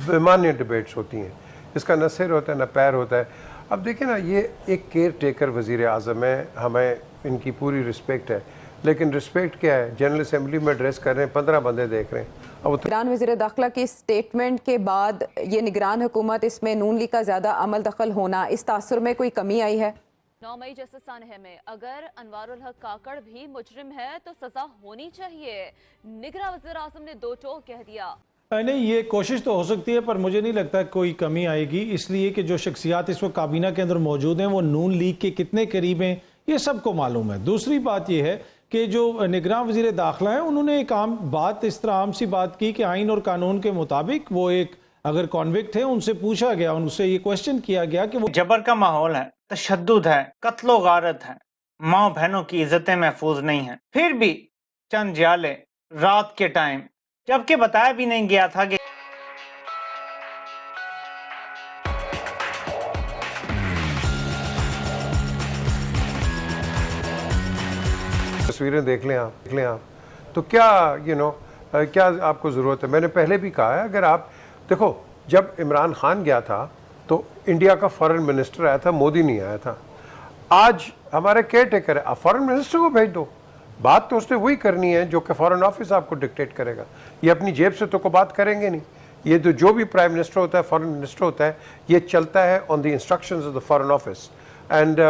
बेमानी डिबेट्स होती हैं, इसका न सिर होता है न पैर होता है। अब देखिए ना, ये एक केयर टेकर वज़ीर आज़म है, हमें इनकी पूरी रिस्पेक्ट है, लेकिन रिस्पेक्ट क्या है, जनरल असम्बली में एड्रेस कर रहे हैं, 15 बंदे देख रहे हैं। अब निगरान वज़ीर दाखिला की स्टेटमेंट के बाद ये निगरान हुकूमत, इसमें नून लीग का ज़्यादा अमल दखल होना, इस तासुर में कोई कमी आई है? 9 मई जैसे सन है में अगर अनवारुल हक काकड़ भी मुजरिम है तो सजा होनी चाहिए। निगरान वज़ीर आज़म ने दो टोक कह दिया। नहीं, ये कोशिश तो हो सकती है, पर मुझे नहीं लगता कोई कमी आएगी, इसलिए कि जो शख्सियात इस वक्त काबीना के अंदर मौजूद हैं वो नून लीग के कितने करीब हैं ये सबको मालूम है। दूसरी बात ये है कि जो निगरान वज़ीर दाखिला है उन्होंने एक आम बात, इस तरह आम सी बात की कि आइन और कानून के मुताबिक वो एक अगर कॉन्विक्ट है, उनसे पूछा गया, उनसे ये क्वेश्चन किया गया कि वो जबर का माहौल है, तशद्दुद है, कत्लो गारत है, माँ बहनों की इज्जतें महफूज नहीं है, फिर भी चंद जाले रात के टाइम, जबकि बताया भी नहीं गया था कि तस्वीरें देख लें आप, तो क्या क्या आपको ज़रूरत है? मैंने पहले भी कहा है, अगर आप देखो, जब इमरान खान गया था तो इंडिया का फॉरेन मिनिस्टर आया था, मोदी नहीं आया था। आज हमारे केयर टेकर है, आप फॉरेन मिनिस्टर को भेज दो, बात तो उसने वही करनी है जो कि फॉरेन ऑफिस आपको डिक्टेट करेगा। ये अपनी जेब से तो को बात करेंगे नहीं, ये तो जो भी प्राइम मिनिस्टर होता है, फॉरेन मिनिस्टर होता है, ये चलता है on the instructions of the foreign office, and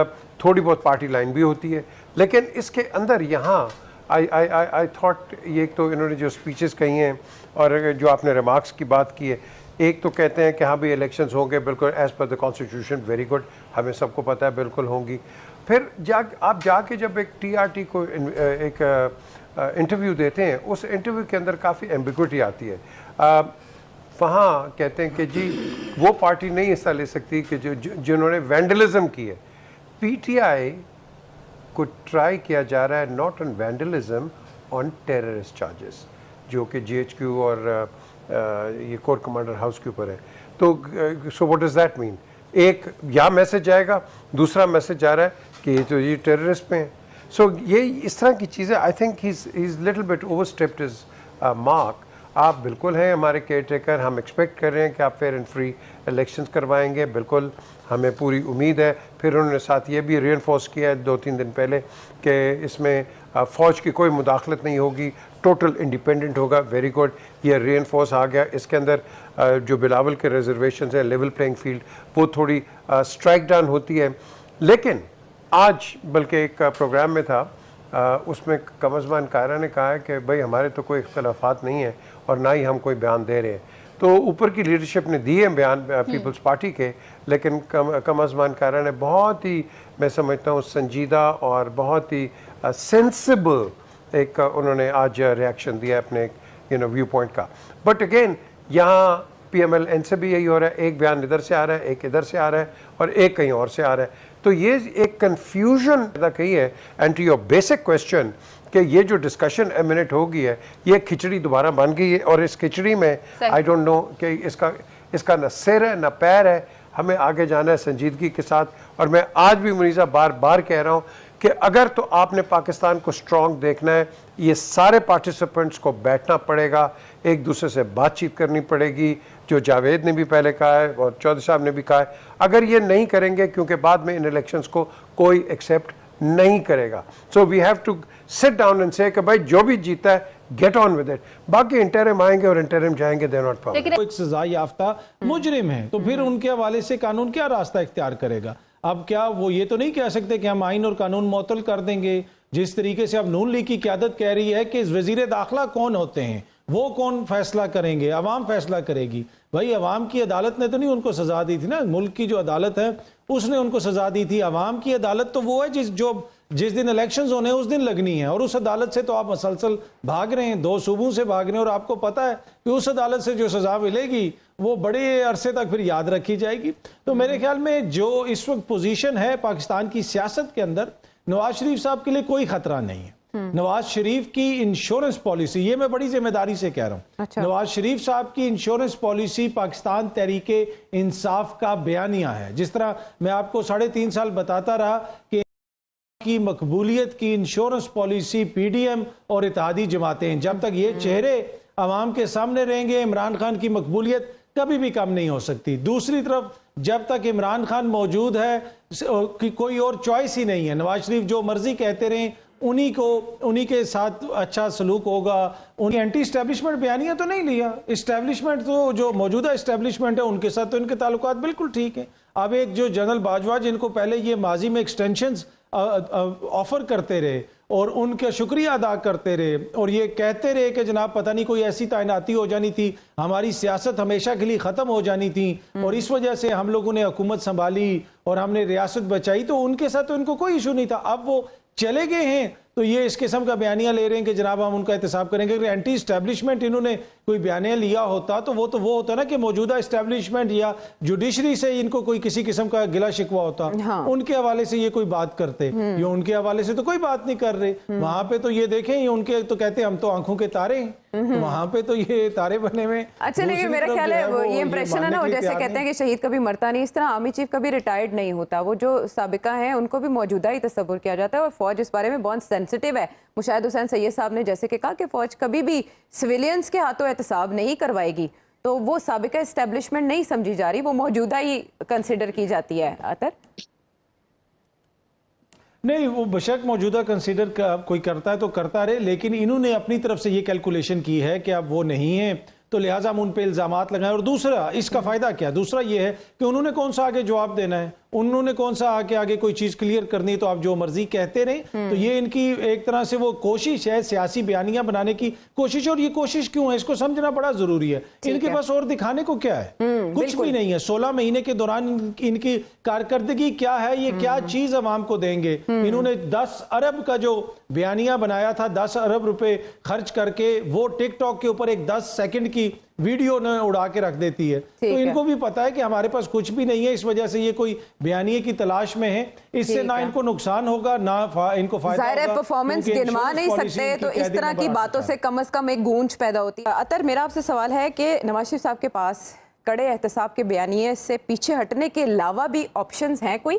थोड़ी बहुत पार्टी लाइन भी होती है। लेकिन इसके अंदर यहाँ आई थॉट, ये तो इन्होंने जो स्पीचेस कही हैं और जो आपने रिमार्क्स की बात की है, एक तो कहते हैं कि हाँ भाई इलेक्शंस होंगे, बिल्कुल as per the constitution, very good, हमें सबको पता है बिल्कुल होंगी। फिर आप जाके जब एक TRT को एक इंटरव्यू देते हैं, उस इंटरव्यू के अंदर काफ़ी एम्बिग्विटी आती है। वहाँ कहते हैं कि जी वो पार्टी नहीं हिस्सा ले सकती कि जिन्होंने वैंडलिज्म की है। PTI को ट्राई किया जा रहा है not on vandalism, on terrorist charges, जो कि GHQ और ये कोर कमांडर हाउस के ऊपर है। तो so what does that mean? एक या मैसेज आएगा, दूसरा मैसेज जा रहा है कि तो ये टेररिस्ट पे हैं। सो ये इस तरह की चीज़ें, I think he is little bit overstepped his mark. आप बिल्कुल हैं हमारे केयर टेकर, हम एक्सपेक्ट कर रहे हैं कि आप फेयर एंड फ्री इलेक्शंस करवाएंगे, बिल्कुल हमें पूरी उम्मीद है। फिर उन्होंने साथ ये भी रीइंफोर्स किया है 2-3 दिन पहले कि इसमें फ़ौज की कोई मुदाखलत नहीं होगी, टोटल इंडिपेंडेंट होगा, वेरी गुड, ये रीइंफोर्स आ गया। इसके अंदर जो बिलावल के रिजर्वेशंस हैं, लेवल प्लेइंग फील्ड, वो थोड़ी स्ट्राइक डाउन होती है। लेकिन आज बल्कि एक प्रोग्राम में था, उसमें कमज़मान कायरा ने कहा है कि भाई हमारे तो कोई इख्तलाफात नहीं है और ना ही हम कोई बयान दे रहे हैं। तो ऊपर की लीडरशिप ने दिए बयान पीपल्स पार्टी के, लेकिन कमज़मान कायरा ने बहुत ही, मैं समझता हूँ, संजीदा और बहुत ही सेंसिबल एक उन्होंने आज रिएक्शन दिया अपने व्यू पॉइंट का। बट अगेन यहाँ PMLN से भी यही हो रहा है, एक बयान इधर से आ रहा है, एक इधर से आ रहा है और एक कहीं और से आ रहा है। तो ये एक कन्फ्यूजन पैदा कही है। And to your basic question कि ये जो डिस्कशन एमिनेट हो गई है, ये खिचड़ी दोबारा बन गई है, और इस खिचड़ी में आई डोंट नो कि इसका न सिर है न पैर है। हमें आगे जाना है संजीदगी के साथ। और मैं आज भी मुनीज़ा बार बार कह रहा हूँ कि अगर तो आपने पाकिस्तान को स्ट्रॉन्ग देखना है, ये सारे पार्टिसिपेंट्स को बैठना पड़ेगा, एक दूसरे से बातचीत करनी पड़ेगी, जो जावेद ने भी पहले कहा है और चौधरी साहब ने भी कहा है। अगर ये नहीं करेंगे, क्योंकि बाद में इन इलेक्शंस को कोई एक्सेप्ट नहीं करेगा, so we have to sit down and say कि भाई जो भी जीता है गेट ऑन विद इट। बाकी इंटरिम आएंगे और इंटरिम जाएंगे, दे नॉट प्रॉब्लम। एक सजा याफ्ता मुजरिम है तो फिर उनके हवाले से कानून क्या रास्ता इख्तियार करेगा? अब क्या वो ये तो नहीं कह सकते कि हम आइन और कानून मुअत्तल कर देंगे? जिस तरीके से अब नून लीग की क़यादत कह रही है कि वज़ीर दाखिला कौन होते हैं, वो कौन फैसला करेंगे, अवाम फैसला करेगी। भाई अवाम की अदालत ने तो नहीं उनको सजा दी थी ना, मुल्क की जो अदालत है उसने उनको सजा दी थी। अवाम की अदालत तो वो है जिस दिन इलेक्शंस होने उस दिन लगनी है, और उस अदालत से तो आप मसलसल भाग रहे हैं, 2 सूबों से भाग रहे हैं, और आपको पता है कि उस अदालत से जो सजा मिलेगी वो बड़े अरसे तक फिर याद रखी जाएगी। तो मेरे ख्याल में जो इस वक्त पोजीशन है पाकिस्तान की सियासत के अंदर, नवाज शरीफ साहब के लिए कोई खतरा नहीं है। नवाज शरीफ की इंश्योरेंस पॉलिसी, ये मैं बड़ी जिम्मेदारी से कह रहा हूँ, अच्छा। नवाज शरीफ साहब की इंश्योरेंस पॉलिसी पाकिस्तान तहरीके इंसाफ का बयानिया है। जिस तरह मैं आपको 3.5 साल बताता रहा कि की मकबूलियत की इंश्योरेंस पॉलिसी PDM और इत्तेहादी जमातें, जब तक ये चेहरे अवाम के सामने रहेंगे, इमरान खान की मकबूलियत کبھی بھی کم نہیں ہو سکتی. دوسری طرف جب تک عمران خان موجود ہے کوئی اور چوائس ہی نہیں ہے. نواز شریف جو مرضی کہتے رہیں, انہی کے ساتھ اچھا سلوک ہوگا. انہیں اینٹی اسٹیبلشمنٹ بیانیہ تو نہیں لیا. اسٹیبلشمنٹ تو جو موجودہ اسٹیبلشمنٹ ہے ان کے ساتھ تو ان کے تعلقات بالکل ٹھیک ہیں. اب ایک جو جنرل باجوہ جن کو پہلے یہ ماضی میں ایکسٹینشنز آفر کرتے رہے اور ان کا شکریہ ادا کرتے رہے اور یہ کہتے رہے کہ جناب پتہ نہیں کوئی ایسی تعیناتی ہو جانی تھی, ہماری سیاست ہمیشہ کے لیے ختم ہو جانی تھی اور اس وجہ سے ہم لوگوں نے حکومت سنبھالی اور ہم نے ریاست بچائی, تو ان کے ساتھ تو ان کو کوئی ایشو نہیں تھا. اب وہ چلے گئے ہیں تو یہ اس قسم کا بیانیہ لے رہے ہیں کہ جناب ہم ان کا احتساب کریں گے. اگر اینٹی اسٹیبلشمنٹ انہوں نے کوئی بیانیہ لیا ہوتا تو وہ ہوتا نا کہ موجودہ اسٹیبلشمنٹ یا جوڈیشری سے ان کو کوئی کسی قسم کا گلا شکوہ ہوتا, ان کے حوالے سے یہ کوئی بات کرتے. یہ ان کے حوالے سے تو کوئی بات نہیں کر رہے. وہاں پہ تو یہ دیکھیں یہ ان کے تو کہتے ہیں ہم تو آنکھوں کے تارے ہیں, وہاں پہ تو یہ تارے بنے ہوئے. اچھا لیکن میرا خیال ہے یہ امپریشن ہے نا, جیسے کہتے ہیں کہ شہید کبھی مرتا نہیں, اس طرح آرمی چیف کبھی ریٹائرڈ نہیں ہوتا. وہ جو سابقہ ہیں ان کو بھی موجودہ ہی تصور کیا جاتا ہے اور فوج اس بارے میں بہت سینسٹیو ہے. مشاہد حسین سید صاحب نے جیسے کہ کہا کہ فوج کبھی بھی سویلینز کے ہاتھوں احتساب نہیں کروائے گی, تو وہ سابقہ اسٹیبلشمنٹ نہیں سمجھی جا رہی, وہ موجودہ ہی کنسیڈر کی جاتی ہے. عطر نہیں, وہ بشک موجودہ کنسیڈر کوئی کرتا ہے تو کرتا رہے, لیکن انہوں نے اپنی طرف سے یہ کیلکولیشن کی ہے کہ اب وہ نہیں ہیں تو لہٰذا ہم ان پہ الزامات لگائیں. اور دوسرا اس کا فائدہ کیا, دوسرا یہ ہے کہ انہوں نے کون سا آگے جواب دینا ہے, انہوں نے کون سا آگے کوئی چیز کلیئر کرنی ہے, تو آپ جو مرضی کہتے رہیں. تو یہ ان کی ایک طرح سے وہ کوشش ہے سیاسی بیانیہ بنانے کی کوشش, اور یہ کوشش کیوں ہے اس کو سمجھنا بڑا ضروری ہے. ان کے پاس اور دکھانے کو کیا ہے, کچھ بھی نہیں ہے. 16 مہینے کے دوران ان کی کارکردگی کیا ہے, یہ کیا چیز عوام کو دیں گے. انہوں نے 10 ارب کا جو بیانیہ بنایا تھا, 10 ارب روپے خرچ کر کے, وہ ٹک ٹاک کے اوپر ایک 10 سیکنڈ کی ویڈیو نے اڑا کے رکھ دیتی ہے. تو ان کو بھی پتا ہے کہ ہمارے پاس کچھ بھی نہیں ہے, اس وجہ سے یہ کوئی بیانیے کی تلاش میں ہے. اس سے نہ ان کو نقصان ہوگا نہ ان کو فائدہ ہوگا. ظاہر پرفارمنس گنوا نہیں سکتے, تو اس طرح کی باتوں سے کم از کم ایک گونج پیدا ہوتی ہے. عطر میرا آپ سے سوال ہے کہ نواز شریف صاحب کے پاس کڑے احتساب کے بیانیے سے پیچھے ہٹنے کے علاوہ بھی آپشنز ہیں کوئی؟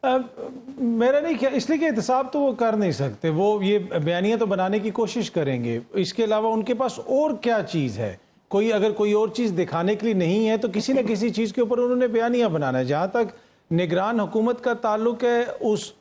میرا نہیں کیا, اس لیے کہ احتساب تو وہ کر نہیں سکتے, وہ یہ بیانیہ تو بنانے کی کوشش کریں گے. اس کے علاوہ ان کے پاس اور کیا چیز ہے, اگر کوئی اور چیز دکھانے کے لیے نہیں ہے تو کسی نہ کسی چیز کے اوپر انہوں نے بیانیہ بنانا ہے. جہاں تک نگران حکومت کا تعلق ہے,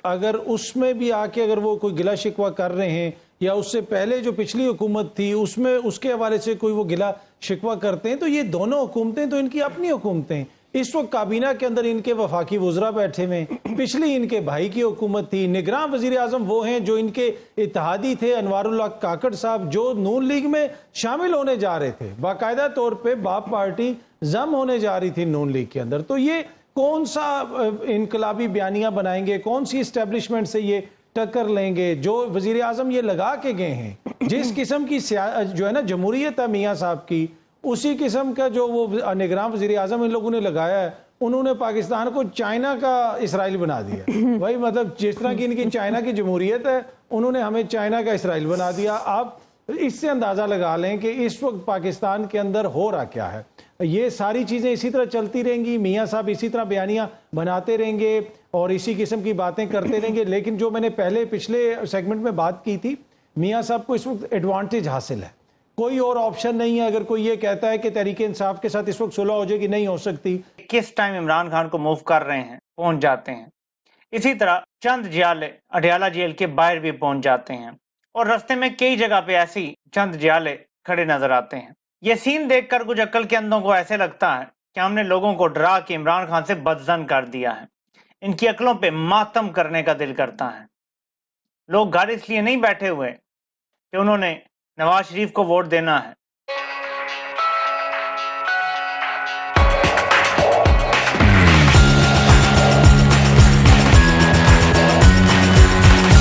اگر اس میں بھی آ کے اگر وہ کوئی گلا شکوہ کر رہے ہیں یا اس سے پہلے جو پچھلی حکومت تھی اس کے حوالے سے کوئی وہ گلا شکوہ کرتے ہیں, تو یہ دونوں حکومتیں تو ان کی اپنی حکومتیں. اس وقت کابینہ کے اندر ان کے وفاقی وزراء بیٹھے ہوئے, پچھلی ان کے بھائی کی حکومت تھی. نگراں وزیر اعظم وہ ہیں جو ان کے اتحادی تھے, انوار اللہ کاکڑ صاحب, جو نون لیگ میں شامل ہونے جا رہے تھے, باقاعدہ طور پہ باپ پارٹی ضم ہونے جا رہی تھی نون لیگ کے اندر. تو یہ کون سا انقلابی بیانیہ بنائیں گے, کون سی اسٹیبلشمنٹ سے یہ ٹکر لیں گے؟ جو وزیر اعظم یہ لگا کے گئے ہیں, جس قسم کی جو ہے نا جمہوریت ہے میاں صاحب کی, اسی قسم کا جو وہ نگراں وزیر اعظم ان لوگوں نے لگایا ہے, انہوں نے پاکستان کو چائنا کا اسرائیل بنا دیا. وہی مطلب جس طرح کی ان کی چائنا کی جمہوریت ہے, انہوں نے ہمیں چائنا کا اسرائیل بنا دیا. آپ اس سے اندازہ لگا لیں کہ اس وقت پاکستان کے اندر ہو رہا کیا ہے. یہ ساری چیزیں اسی طرح چلتی رہیں گی, میاں صاحب اسی طرح بیانیہ بناتے رہیں گے اور اسی قسم کی باتیں کرتے رہیں گے. لیکن جو میں نے پچھلے سیگمنٹ میں بات کی تھی, میاں صاحب کو اس وقت ایڈوانٹیج حاصل ہے, کوئی اور آپشن نہیں ہے. اگر کوئی یہ کہتا ہے کہ تحریک انصاف کے ساتھ اس وقت صلح ہو جائے گی, نہیں ہو سکتی. کس ٹائم عمران خان کو موو کر رہے ہیں پہنچ جاتے ہیں. اسی طرح چند جیالے اڈیالہ جیل کے باہر بھی پہنچ جاتے ہیں, اور رستے میں کئی جگہ پہ ایسی چند جیالے کھڑے نظر آتے ہیں. یہ سین دیکھ کر کچھ عقل کے اندھوں کو ایسے لگتا ہے کہ ہم نے لوگوں کو ڈرا کے عمران خان سے بدظن کر دیا ہے. ان کی عقلوں پہ ماتم کرنے کا دل کرتا ہے. لوگ گھر اس لیے نہیں بیٹھے ہوئے کہ انہوں نے نواز شریف کو ووٹ دینا ہے,